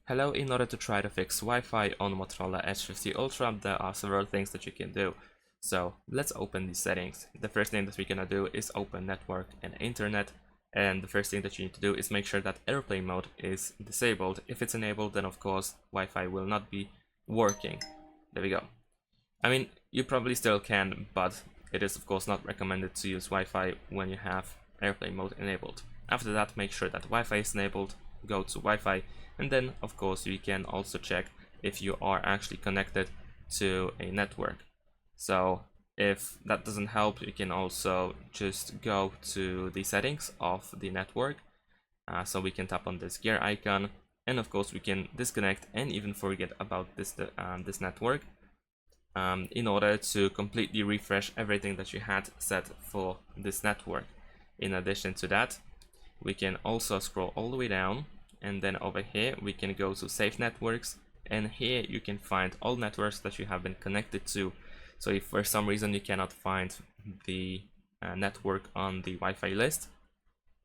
Hello, in order to try to fix Wi-Fi on Motorola Edge 50 Ultra, there are several things that you can do. So let's open these settings. The first thing that we're gonna do is open network and internet. And the first thing that you need to do is make sure that airplane mode is disabled. If it's enabled, then of course Wi-Fi will not be working. There we go. I mean, you probably still can, but it is of course not recommended to use Wi-Fi when you have airplane mode enabled. After that, make sure that Wi-Fi is enabled, go to Wi-Fi, and then of course you can also check if you are actually connected to a network. So if that doesn't help, you can also just go to the settings of the network. So we can tap on this gear icon, and of course we can disconnect and even forget about this network in order to completely refresh everything that you had set for this network. In addition to that, we can also scroll all the way down, and then over here we can go to save networks, and here you can find all networks that you have been connected to. So if for some reason you cannot find the network on the Wi-Fi list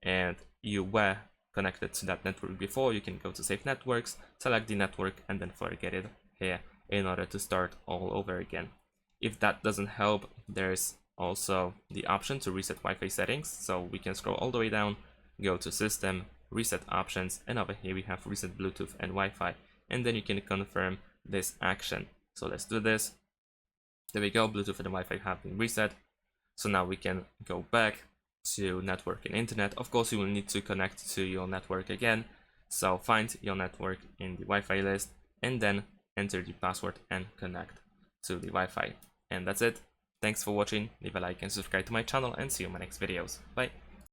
and you were connected to that network before, you can go to save networks, select the network, and then forget it here in order to start all over again. If that doesn't help, there's also the option to reset Wi-Fi settings. So we can scroll all the way down, go to system, reset options, and over here we have reset Bluetooth and Wi-Fi, and then you can confirm this action. So let's do this. There we go, Bluetooth and Wi-Fi have been reset. So now we can go back to network and internet. Of course you will need to connect to your network again, so find your network in the Wi-Fi list and then enter the password and connect to the Wi-Fi. And that's it. Thanks for watching, leave a like and subscribe to my channel, and see you in my next videos. Bye.